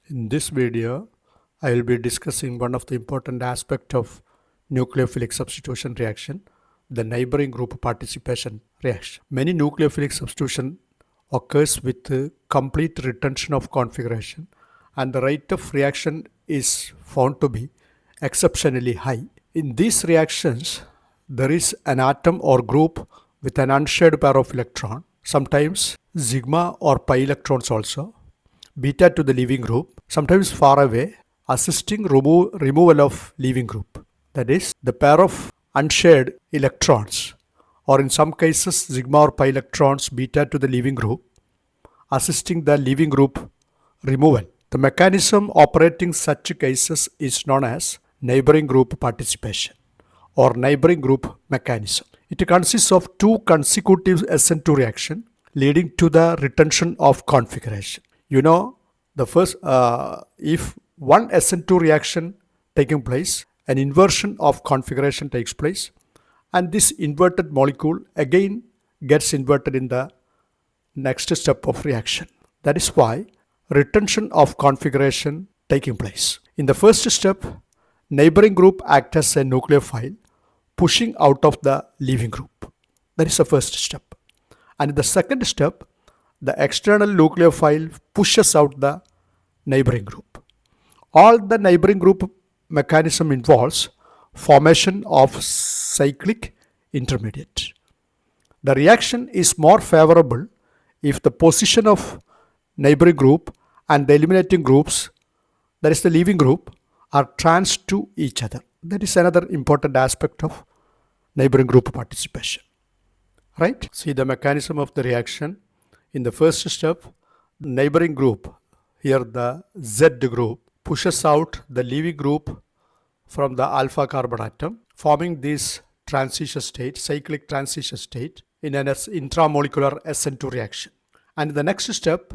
In this video, I will be discussing one of the important aspects of nucleophilic substitution reaction, the neighboring group participation reaction. Many nucleophilic substitution occurs with complete retention of configuration, and the rate of reaction is found to be exceptionally high. In these reactions, there is an atom or group with an unshared pair of electron, sometimes sigma or pi electrons also, beta to the leaving group, sometimes far away, assisting removal of leaving group. That is, the pair of unshared electrons, or in some cases, sigma or pi electrons, beta to the leaving group, assisting the leaving group removal. The mechanism operating such cases is known as neighboring group participation or neighboring group mechanism. It consists of two consecutive SN2 reactions leading to the retention of configuration. You know, the first, if one SN2 reaction taking place, an inversion of configuration takes place, and this inverted molecule again gets inverted in the next step of reaction. That is why retention of configuration taking place. In the first step, neighboring group acts as a nucleophile pushing out of the leaving group. That is the first step. And in the second step, the external nucleophile pushes out the neighboring group. All the neighboring group mechanism involves formation of cyclic intermediate. The reaction is more favorable if the position of neighboring group and the eliminating groups, that is the leaving group, are trans to each other. That is another important aspect of neighboring group participation. Right? See the mechanism of the reaction. In the first step, neighboring group, here the Z group, pushes out the leaving group from the alpha carbon atom, forming this transition state, cyclic transition state, in an intramolecular SN2 reaction. And in the next step,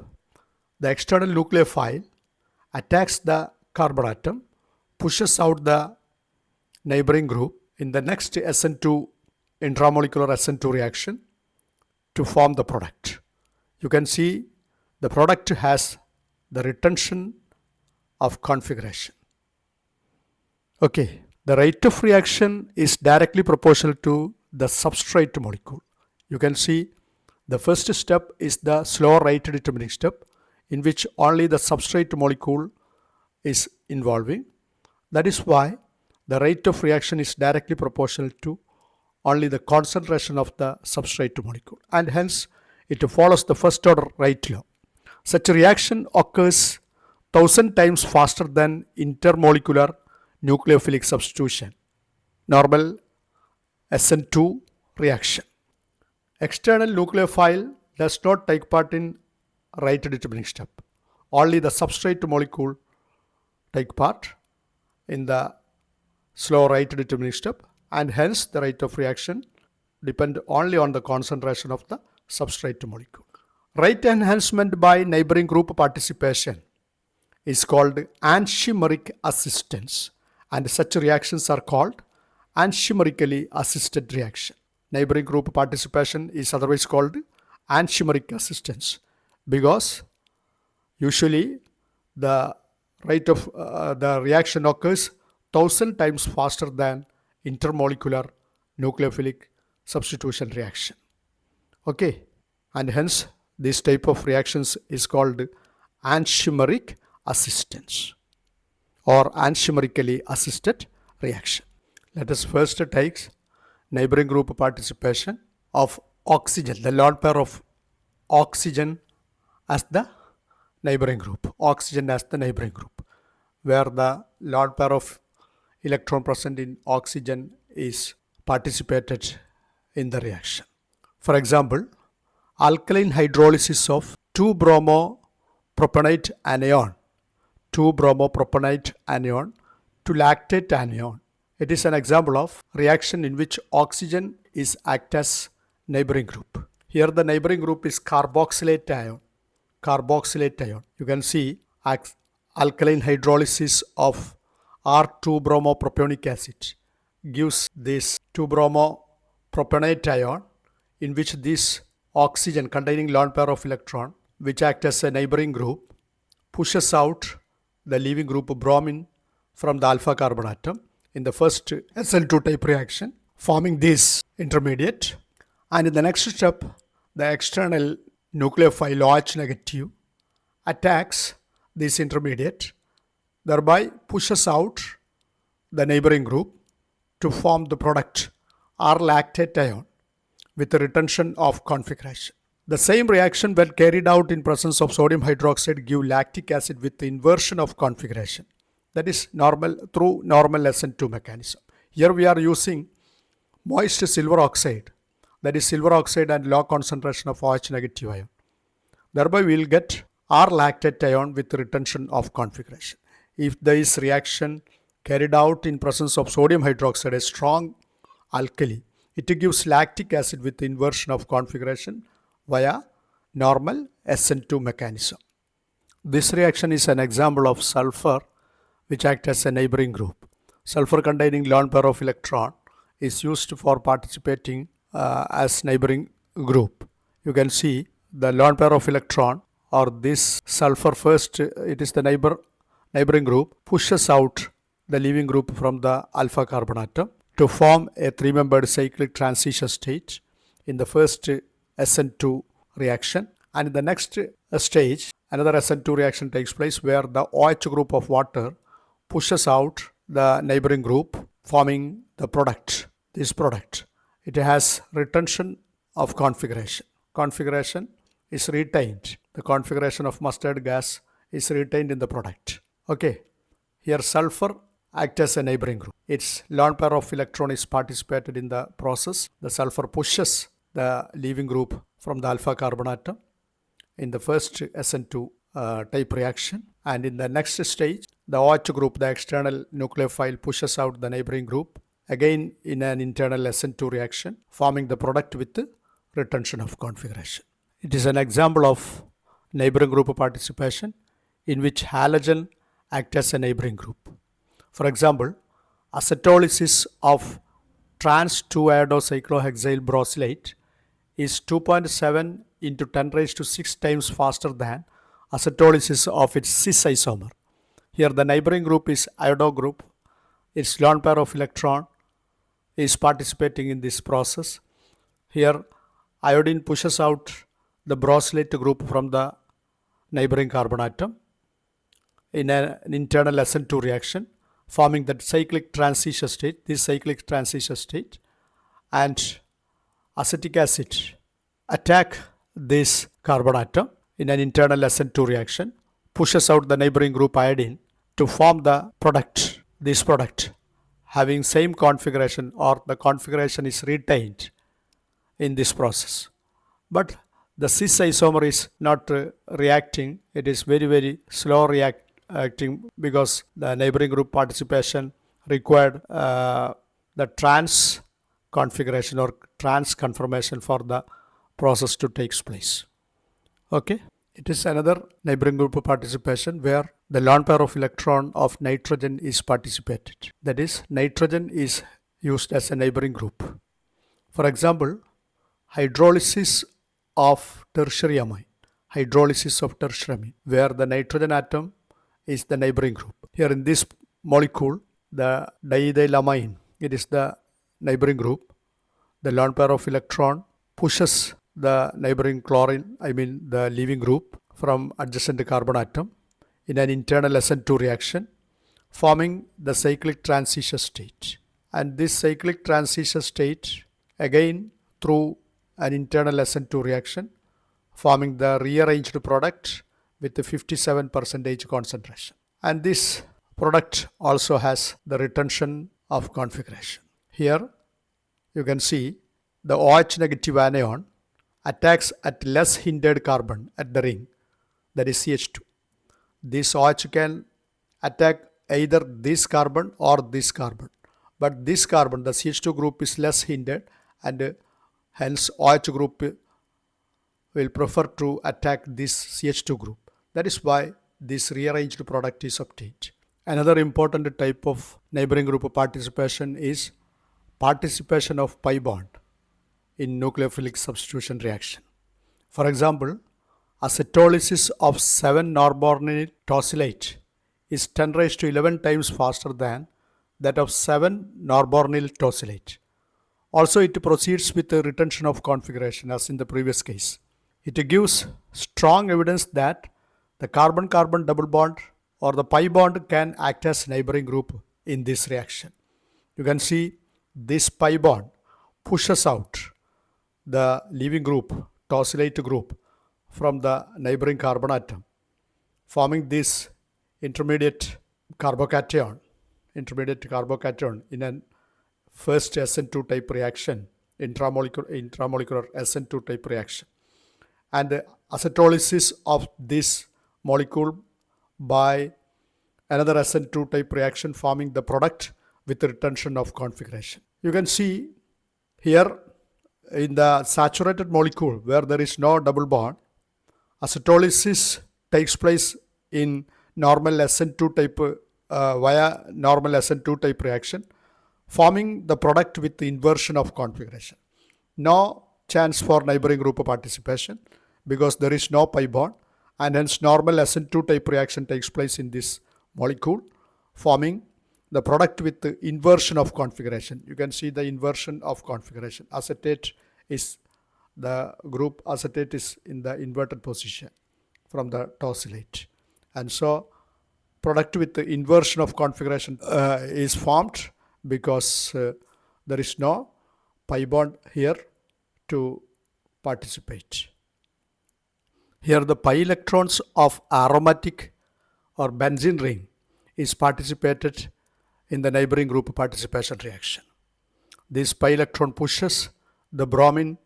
the external nucleophile attacks the carbon atom, pushes out the neighboring group in the next SN2 intramolecular SN2 reaction to form the product. You can see the product has the retention of configuration. Okay, the rate of reaction is directly proportional to the substrate molecule. You can see the first step is the slow rate determining step, in which only the substrate molecule is involving. That is why the rate of reaction is directly proportional to only the concentration of the substrate molecule, and hence it follows the first order rate law. Such a reaction occurs 1000 times faster than intermolecular nucleophilic substitution, normal SN2 reaction. External nucleophile does not take part in rate determining step. Only the substrate molecule take part in the slow rate determining step, and hence the rate of reaction depend only on the concentration of the substrate molecule. Rate enhancement by neighboring group participation is called Anchimeric Assistance, and such reactions are called Anchimerically assisted reaction. Neighboring group participation is otherwise called Anchimeric Assistance because usually the rate of the reaction occurs 1000 times faster than intermolecular nucleophilic substitution reaction. Okay, and hence this type of reactions is called Anchimeric Assistance or Anchimerically assisted reaction. Let us first take neighboring group participation of oxygen, the lone pair of oxygen as the neighboring group, oxygen as the neighboring group, where the lone pair of electron present in oxygen is participated in the reaction. For example, alkaline hydrolysis of 2-bromopropanate anion, 2-bromopropanate anion to lactate anion. It is an example of reaction in which oxygen is act as neighboring group. Here the neighboring group is carboxylate ion. Carboxylate ion. You can see alkaline hydrolysis of R2-bromopropanic acid gives this 2-bromopropanate ion, in which this oxygen containing lone pair of electron, which act as a neighboring group, pushes out the leaving group bromine from the alpha carbon atom in the first SN2 type reaction, forming this intermediate. And in the next step, the external nucleophile OH negative attacks this intermediate, thereby pushes out the neighboring group to form the product R-lactate ion with the retention of configuration. The same reaction when carried out in presence of sodium hydroxide give lactic acid with the inversion of configuration. That is through normal SN2 mechanism. Here we are using moist silver oxide, that is silver oxide and low concentration of OH negative ion. Thereby we will get R-lactate ion with retention of configuration. If this reaction carried out in presence of sodium hydroxide, a strong alkali, it gives lactic acid with inversion of configuration via normal SN2 mechanism. This reaction is an example of sulfur which acts as a neighboring group. Sulfur containing lone pair of electron is used for participating as neighboring group. You can see the lone pair of electron or this sulfur first, it is the neighboring group, pushes out the leaving group from the alpha carbon atom to form a three-membered cyclic transition state in the first SN2 reaction. And in the next stage, another SN2 reaction takes place where the OH group of water pushes out the neighboring group, forming the product, this product. It has retention of configuration. Configuration is retained. The configuration of mustard gas is retained in the product. Okay, here sulfur acts as a neighboring group. Its lone pair of electron is participated in the process. The sulfur pushes the leaving group from the alpha carbon atom in the first SN2 type reaction, and in the next stage the OH group, the external nucleophile, pushes out the neighboring group again in an internal SN2 reaction, forming the product with retention of configuration. It is an example of neighboring group participation in which halogen acts as a neighboring group. For example, acetolysis of trans-2-iodocyclohexyl brosylate is 2.7 into 10 raised to 6 times faster than acetolysis of its cis isomer. Here the neighboring group is iodo group. Its lone pair of electron is participating in this process. Here iodine pushes out the brosylate group from the neighboring carbon atom in an internal SN2 reaction, forming that cyclic transition state, this cyclic transition state, and acetic acid attack this carbon atom in an internal SN2 reaction, pushes out the neighboring group iodine to form the product, this product having same configuration, or the configuration is retained in this process. But the cis isomer is not reacting, it is very slow reacting because the neighboring group participation required the trans configuration or trans conformation for the process to take place. Okay, it is another neighboring group participation where the lone pair of electron of nitrogen is participated. That is, nitrogen is used as a neighboring group. For example, hydrolysis of tertiary amine, where the nitrogen atom is the neighboring group. Here in this molecule, the diethylamine, it is the neighboring group. The lone pair of electron pushes the neighboring chlorine, the leaving group from adjacent carbon atom in an internal SN2 reaction, forming the cyclic transition state. And this cyclic transition state again through an internal SN2 reaction, forming the rearranged product with the 57% concentration. And this product also has the retention of configuration. Here you can see the OH negative anion attacks at less hindered carbon at the ring, that is CH2. This OH can attack either this carbon or this carbon, but this carbon, the CH2 group, is less hindered, and hence OH group will prefer to attack this CH2 group. That is why this rearranged product is obtained. Another important type of neighboring group participation is participation of pi bond in nucleophilic substitution reaction. For example, acetolysis of 7-norbornyl tosylate is 10 raised to 11 times faster than that of 7-norbornyl tosylate. Also, it proceeds with the retention of configuration as in the previous case. It gives strong evidence that the carbon-carbon double bond or the pi bond can act as neighboring group in this reaction. You can see this pi bond pushes out the leaving group, tosylate group, from the neighboring carbon atom, forming this intermediate carbocation in a first SN2 type reaction, intramolecular SN2 type reaction. And acetylysis of this molecule by another SN2 type reaction, forming the product with retention of configuration. You can see here in the saturated molecule where there is no double bond, acetylysis takes place in normal SN2 type via normal SN2 type reaction, forming the product with the inversion of configuration. No chance for neighboring group participation because there is no pi bond, and hence normal SN2 type reaction takes place in this molecule, forming the product with the inversion of configuration. You can see the inversion of configuration. Acetate is the group, acetate is in the inverted position from the tosylate, and so product with the inversion of configuration is formed because there is no pi bond here to participate. Here the pi electrons of aromatic or benzene ring is participated in the neighboring group participation reaction. This pi electron pushes the bromine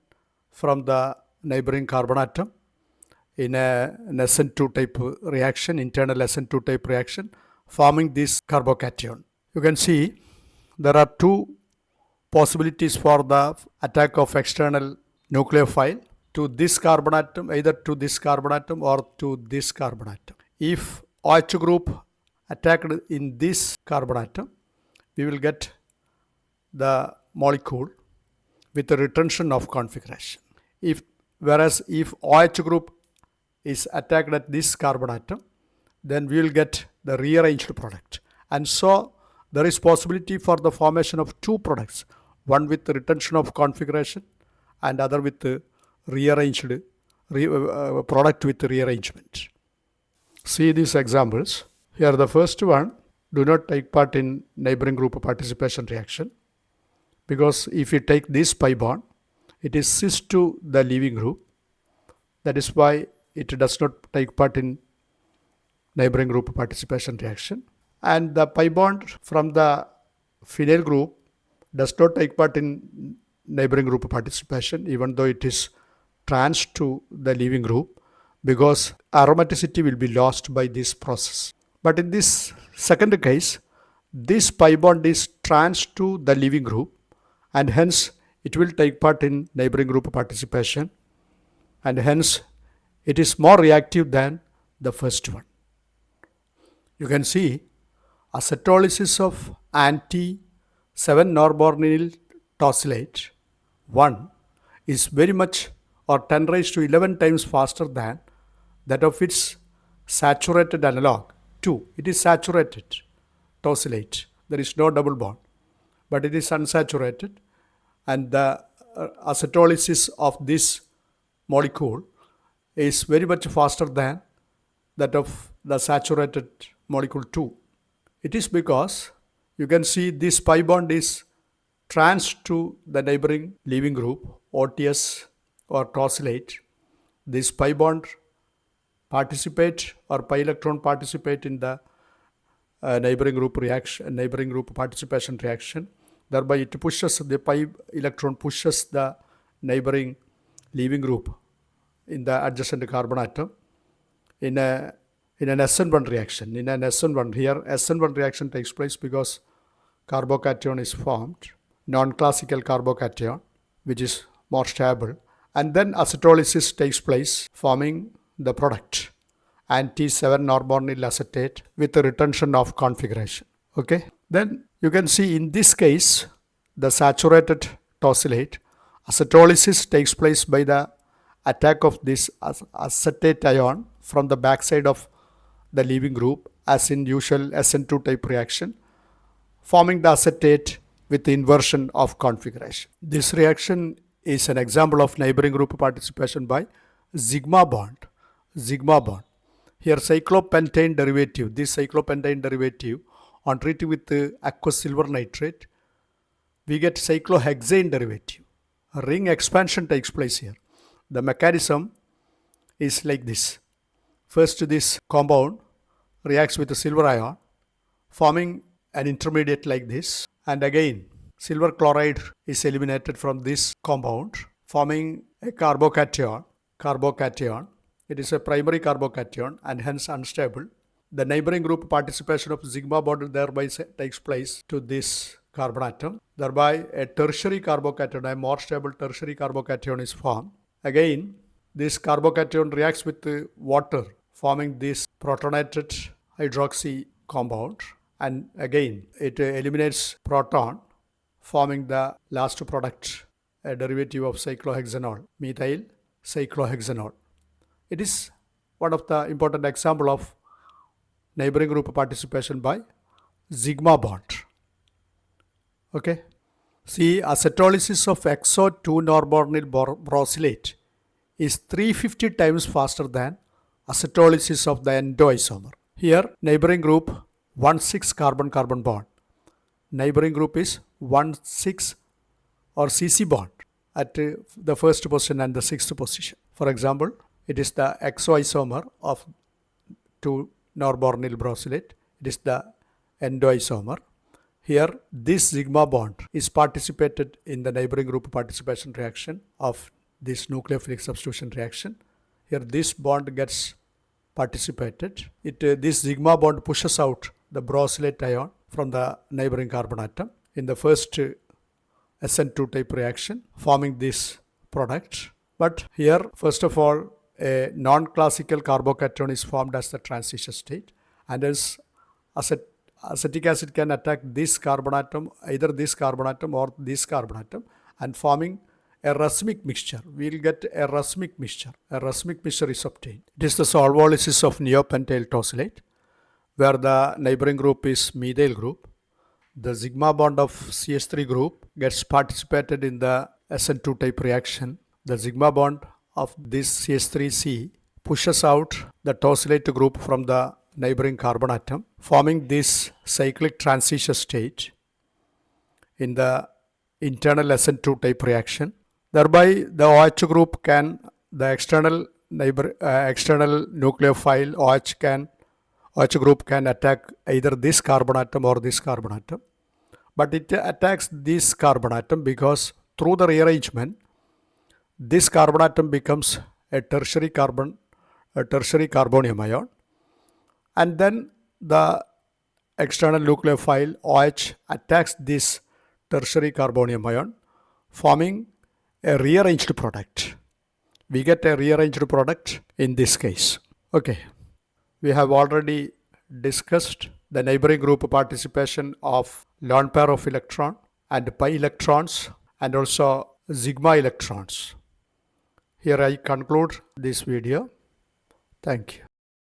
from the neighboring carbon atom in an SN2 type reaction, internal SN2 type reaction, forming this carbocation. You can see there are two possibilities for the attack of external nucleophile to this carbon atom, either to this carbon atom or to this carbon atom. If OH group attacked in this carbon atom, we will get the molecule with the retention of configuration. Whereas if OH group is attacked at this carbon atom, then we will get the rearranged product. And so there is possibility for the formation of two products, one with the retention of configuration and other with the rearranged product with rearrangement. See these examples. Here the first one, do not take part in neighboring group participation reaction, because if you take this pi bond, it is cis to the leaving group. That is why it does not take part in neighboring group participation reaction. And the pi bond from the phenyl group does not take part in neighboring group participation, even though it is trans to the leaving group, because aromaticity will be lost by this process. But in this second case, this pi bond is trans to the leaving group, and hence it will take part in neighboring group participation, and hence it is more reactive than the first one. You can see acetylysis of anti-7-norbornyl tosylate 1 is very much or 10 raised to 11 times faster than that of its saturated analog 2. It is saturated tosylate. There is no double bond, but it is unsaturated, and the acetylysis of this molecule is very much faster than that of the saturated molecule 2. It is because you can see this pi bond is trans to the neighboring leaving group, OTS or tosylate. This pi bond participate or pi electron participate in the neighboring group participation reaction. Thereby it pushes, the pi electron pushes the neighboring leaving group in the adjacent carbon atom in an SN1 reaction. In an SN1, here SN1 reaction takes place because carbocation is formed, non-classical carbocation, which is more stable, and then acetylysis takes place, forming the product anti-7-norbornyl acetate with the retention of configuration. Okay, then you can see in this case the saturated tosylate, acetylysis takes place by the attack of this acetate ion from the backside of the leaving group, as in usual SN2 type reaction, forming the acetate with the inversion of configuration. This reaction is an example of neighboring group participation by sigma bond. Sigma bond. Here cyclopentane derivative, this cyclopentane derivative on treating with aqueous silver nitrate, we get cyclohexane derivative. A ring expansion takes place here. The mechanism is like this. First, this compound reacts with the silver ion, forming an intermediate like this, and again silver chloride is eliminated from this compound, forming a carbocation. It is a primary carbocation and hence unstable. The neighboring group participation of sigma bond thereby takes place to this carbon atom. Thereby a tertiary carbocation, a more stable tertiary carbocation is formed. Again, this carbocation reacts with the water, forming this protonated hydroxy compound, and again it eliminates proton, forming the last product, a derivative of cyclohexanol, methyl cyclohexanol. It is one of the important example of neighboring group participation by sigma bond. Okay. See, acetylysis of XO2-norbornyl brosylate is 350 times faster than acetylysis of the endoisomer. Here, neighboring group 1,6 carbon-carbon bond. Neighboring group is 1,6 or CC bond at the first position and the sixth position. For example, it is the exoisomer of 2-norbornyl brosylate. It is the endoisomer. Here, this sigma bond is participated in the neighboring group participation reaction of this nucleophilic substitution reaction. Here, this bond gets participated. This sigma bond pushes out the brosylate ion from the neighboring carbon atom in the first SN2 type reaction, forming this product. But here, first of all, a non-classical carbocation is formed as the transition state, and as acetic acid can attack this carbon atom, either this carbon atom or this carbon atom, and forming a racemic mixture. We will get a racemic mixture. A racemic mixture is obtained. It is the solvolysis of neopentyl tosylate, where the neighboring group is methyl group. The sigma bond of CH3 group gets participated in the SN2 type reaction. The sigma bond of this CH3C pushes out the tosylate group from the neighboring carbon atom, forming this cyclic transition state in the internal SN2 type reaction. Thereby, the OH group can, the external nucleophile OH group can attack either this carbon atom or this carbon atom. But it attacks this carbon atom because through the rearrangement, this carbon atom becomes a tertiary carbonium ion, and then the external nucleophile OH attacks this tertiary carbonium ion, forming a rearranged product. We get a rearranged product in this case. Okay, we have already discussed the neighboring group participation of lone pair of electron and pi electrons and also sigma electrons. Here I conclude this video. Thank you.